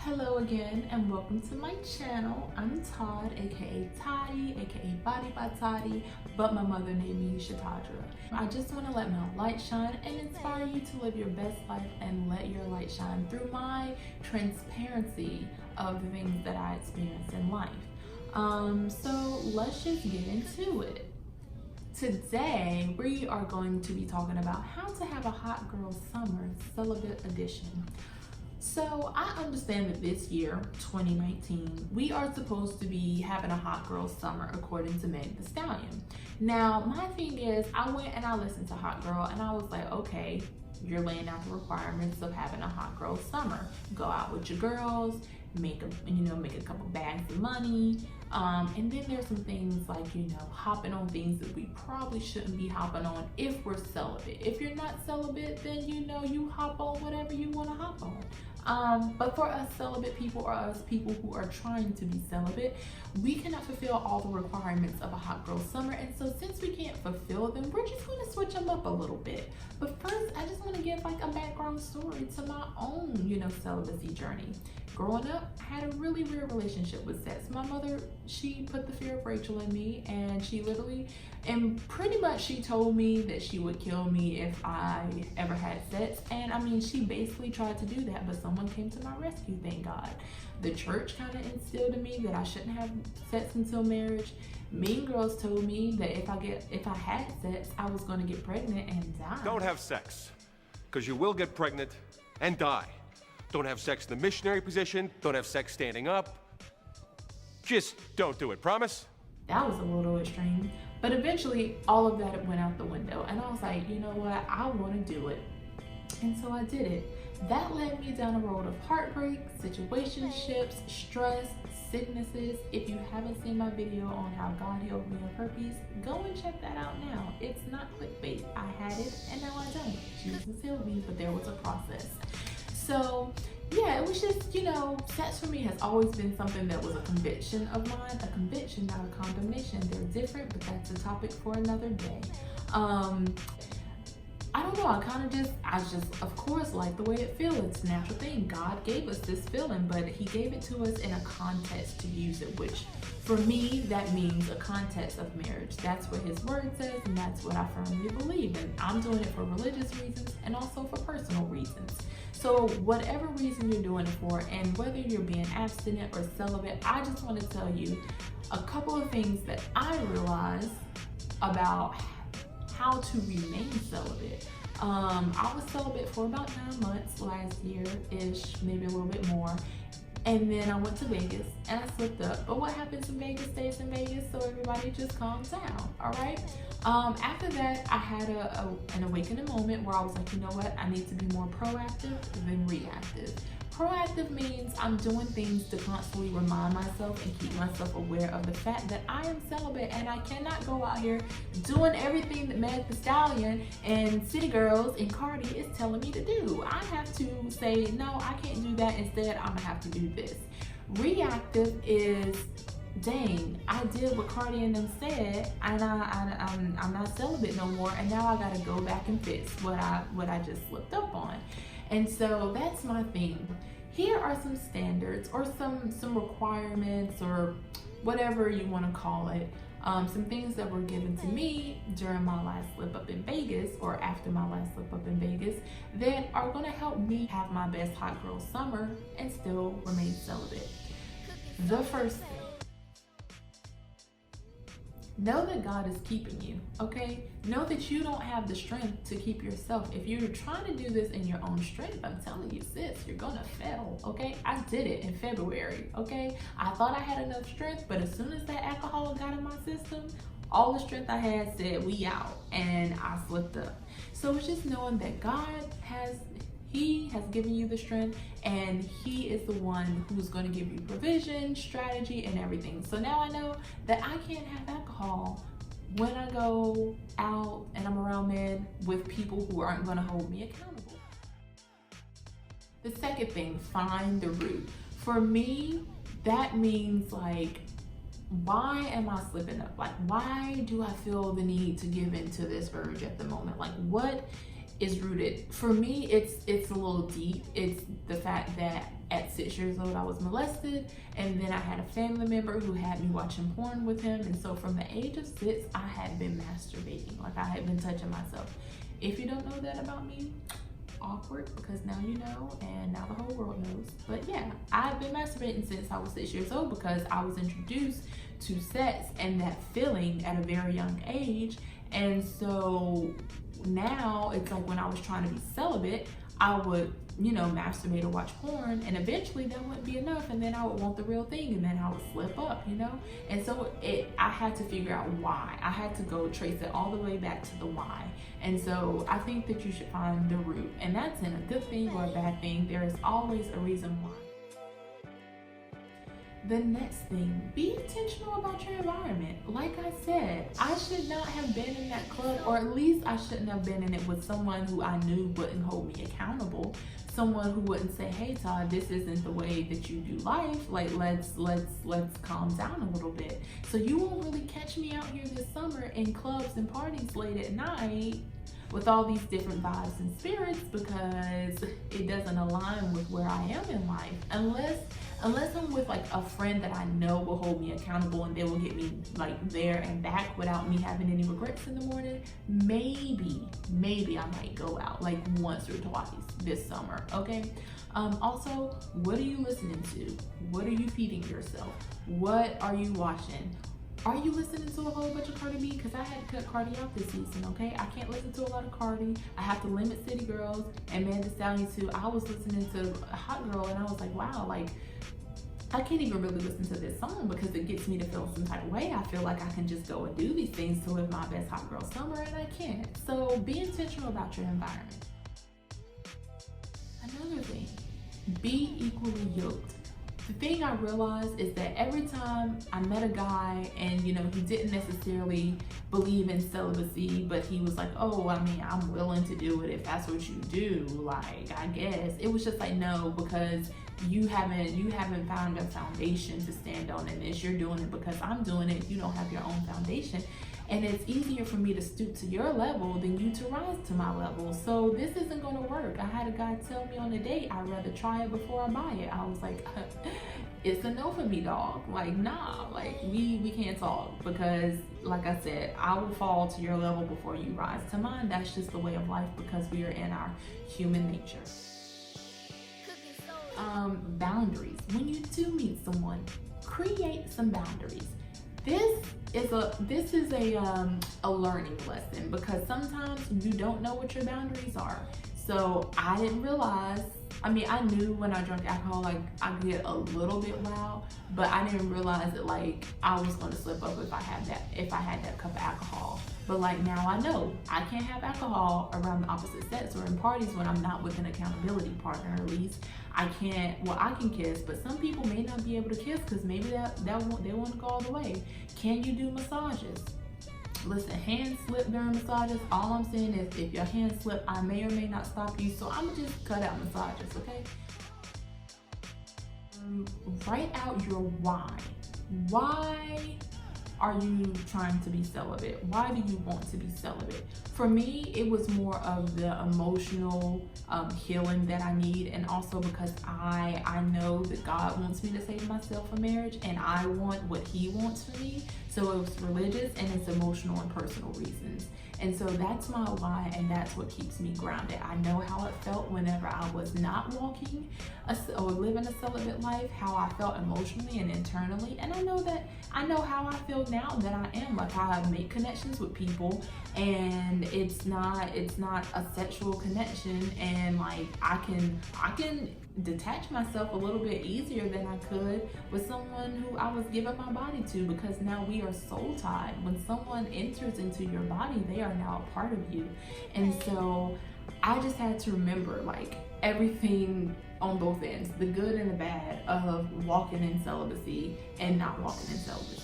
Hello again and welcome to my channel. I'm Todd, aka Toddy, aka Body by Toddy, but my mother named me Shatadra. I just want to let my light shine and inspire you to live your best life and let your light shine through my transparency of the things that I experience in life. So let's just get into it. Today we are going to be talking about how to have a hot girl summer, celibate edition. So I understand that this year, 2019, we are supposed to be having a hot girl summer according to Meg Thee Stallion. Now, my thing is, I went and I listened to Hot Girl and I was like, okay, you're laying out the requirements of having a hot girl summer. Go out with your girls, make a couple bags of money. And then there's some things like, hopping on things that we probably shouldn't be hopping on if we're celibate. If you're not celibate, then you hop on whatever you want to hop on. But for us celibate people or us people who are trying to be celibate, we cannot fulfill all the requirements of a hot girl summer. And so since we can't fulfill them, we're just going to switch them up a little bit. But first, I just want to give like a background story to my own, celibacy journey. Growing up, I had a really weird relationship with sex. My mother, she put the fear of Rachel in me, and she literally, and pretty much she told me that she would kill me if I ever had sex. And I mean, she basically tried to do that, but someone came to my rescue, thank God. The church kind of instilled in me that I shouldn't have sex until marriage. Mean Girls told me that if I had sex, I was going to get pregnant and die. Don't have sex, because you will get pregnant and die. Don't have sex in the missionary position. Don't have sex standing up. Just don't do it, promise? That was a little extreme. But eventually, all of that went out the window. And I was like, you know what? I want to do it. And so I did it. That led me down a road of heartbreak, situationships, stress, sicknesses. If you haven't seen my video on how God healed me of herpes, go and check that out now. It's not clickbait. I had it and now I don't. Jesus healed me, but there was a process. So yeah, it was just, sex for me has always been something that was a conviction of mine, a conviction, not a condemnation. They're different, but that's a topic for another day. I don't know, I just, of course, like the way it feels. It's a natural thing. God gave us this feeling, but he gave it to us in a context to use it, which for me, that means a context of marriage. That's what his word says, and that's what I firmly believe. And I'm doing it for religious reasons and also for personal reasons. So whatever reason you're doing it for, and whether you're being abstinent or celibate, I just want to tell you a couple of things that I realized about how to remain celibate. I was celibate for about 9 months last year-ish, maybe a little bit more. And then I went to Vegas and I slipped up. But what happens in Vegas stays in Vegas, so everybody just calms down, all right? After that, I had an awakening moment where I was like, you know what? I need to be more proactive than reactive. Proactive means I'm doing things to constantly remind myself and keep myself aware of the fact that I am celibate and I cannot go out here doing everything that Meg Thee Stallion and City Girls and Cardi is telling me to do. I have to say, no, I can't do that. Instead, I'm gonna have to do this. Reactive is, dang, I did what Cardi and them said, and I'm not celibate no more, and now I gotta go back and fix what I just slipped up on. And so that's my thing. Here are some standards or some requirements or whatever you want to call it. Some things that were given to me during my last slip up in Vegas or after my last slip up in Vegas that are going to help me have my best hot girl summer and still remain celibate. The first thing. Know that God is keeping you, okay? Know that you don't have the strength to keep yourself. If you're trying to do this in your own strength, I'm telling you, sis, you're gonna fail, okay? I did it in February, okay? I thought I had enough strength, but as soon as that alcohol got in my system, all the strength I had said, we out, and I slipped up. So it's just knowing that God He has given you the strength, and he is the one who's going to give you provision, strategy, and everything. So now I know that I can't have alcohol when I go out and I'm around men with people who aren't going to hold me accountable. The second thing, find the root. For me, that means like, why am I slipping up? Like, why do I feel the need to give into this urge at the moment? Like, what is rooted? For me, it's a little deep. It's the fact that at 6 years old I was molested, and then I had a family member who had me watching porn with him. And so from the age of 6, I had been masturbating. Like, I had been touching myself. If you don't know that about me, awkward, because now you know, and now the whole world knows. But yeah, I've been masturbating since I was 6 years old because I was introduced to sex and that feeling at a very young age. And so now it's like when I was trying to be celibate, I would, you know, masturbate or watch porn, and eventually that wouldn't be enough, and then I would want the real thing, and then I would slip up, you know. And so I had to figure out why. I had to go trace it all the way back to the why. And so I think that you should find the root, and that's in a good thing or a bad thing. There is always a reason why. The next thing, be intentional about your environment. Like I said, I should not have been in that club, or at least I shouldn't have been in it with someone who I knew wouldn't hold me accountable. Someone who wouldn't say, hey Todd, this isn't the way that you do life. Like, let's calm down a little bit. So you won't really catch me out here this summer in clubs and parties late at night with all these different vibes and spirits, because it doesn't align with where I am in life. Unless I'm with like a friend that I know will hold me accountable and they will get me like there and back without me having any regrets in the morning, maybe I might go out like once or twice this summer, okay? Also, what are you listening to? What are you feeding yourself? What are you watching? Are you listening to a whole bunch of Cardi B? Because I had to cut Cardi out this season, okay? I can't listen to a lot of Cardi. I have to limit City Girls and Man Thee Stallion too. I was listening to Hot Girl and I was like, wow, like, I can't even really listen to this song because it gets me to feel some type of way. I feel like I can just go and do these things to live my best hot girl summer, and I can't. So be intentional about your environment. Another thing, be equally yoked. The thing I realized is that every time I met a guy and, you know, he didn't necessarily believe in celibacy, but he was like, oh, I mean, I'm willing to do it if that's what you do, like, I guess. It was just like, no, because you haven't found a foundation to stand on in this. You're doing it because I'm doing it. You don't have your own foundation. And it's easier for me to stoop to your level than you to rise to my level. So this isn't gonna work. I had a guy tell me on a date, I'd rather try it before I buy it. I was like, it's a no for me, dog. Like, nah, like we can't talk, because like I said, I will fall to your level before you rise to mine. That's just the way of life, because we are in our human nature. Boundaries. When you do meet someone, create some boundaries. This is a learning lesson, because sometimes you don't know what your boundaries are. So I didn't realize, I mean, I knew when I drank alcohol, like I get a little bit loud, but I didn't realize that like I was going to slip up if I had that cup of alcohol. But like now I know I can't have alcohol around the opposite sex or in parties when I'm not with an accountability partner. At least I can't, well, I can kiss, but some people may not be able to kiss because maybe they want to go all the way. Can you do massages? Listen, hand slip during massages. All I'm saying is if your hand slip, I may or may not stop you. So I'm gonna just cut out massages, okay? Write out your why. Why are you trying to be celibate? Why do you want to be celibate? For me, it was more of the emotional healing that I need, and also because I know that God wants me to save myself for marriage, and I want what He wants for me. So it's religious and it's emotional and personal reasons. And so that's my why, and that's what keeps me grounded. I know how it felt whenever I was not walking or living a celibate life, how I felt emotionally and internally. And I know how I feel now that I am. Like, I make connections with people, and it's not a sexual connection, and like I can detach myself a little bit easier than I could with someone who I was giving my body to, because now we are soul tied. When someone enters into your body, they are now a part of you. And so I just had to remember like everything on both ends, the good and the bad of walking in celibacy and not walking in celibacy.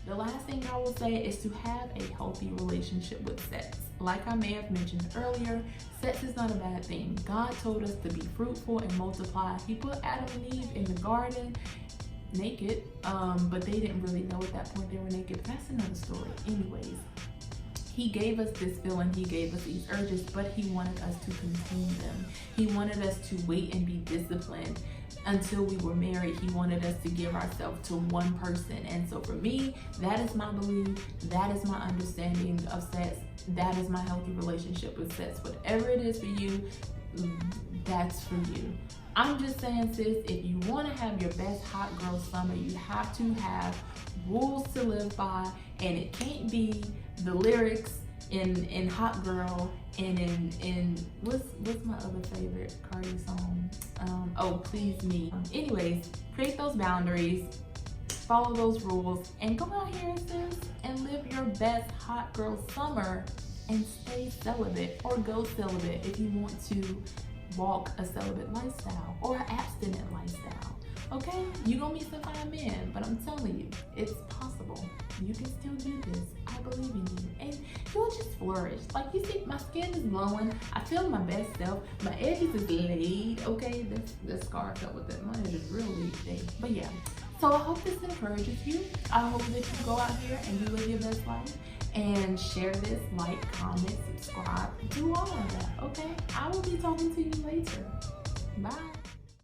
The last thing I will say is to have a healthy relationship with sex. Like I may have mentioned earlier, sex is not a bad thing. God told us to be fruitful and multiply. He put Adam and Eve in the garden naked, but they didn't really know at that point they were naked. That's another story. Anyways, He gave us this feeling, he gave us these urges, but he wanted us to contain them. He wanted us to wait and be disciplined until we were married. He wanted us to give ourselves to one person. And so for me, that is my belief, that is my understanding of sex, that is my healthy relationship with sex. Whatever it is for you, that's for you. I'm just saying, sis, if you want to have your best hot girl summer, you have to have rules to live by, and it can't be the lyrics in Hot Girl and in what's my other favorite Cardi song? Oh, Please Me. Anyways, create those boundaries, follow those rules, and go out here, sis, and live your best hot girl summer and stay celibate, or go celibate if you want to walk a celibate lifestyle or abstinent lifestyle. Okay, you're gonna meet some fine men, but I'm telling you, it's possible. You can still do this. I believe in you, and you'll just flourish. Like, you see, my skin is glowing. I feel my best self. My edges is laid. Okay, this scar felt with it. My edges is really laid. But yeah, so I hope this encourages you. I hope that you go out here and you live your best life, and share this, like, comment, subscribe, do all of that. Okay, I will be talking to you later. Bye.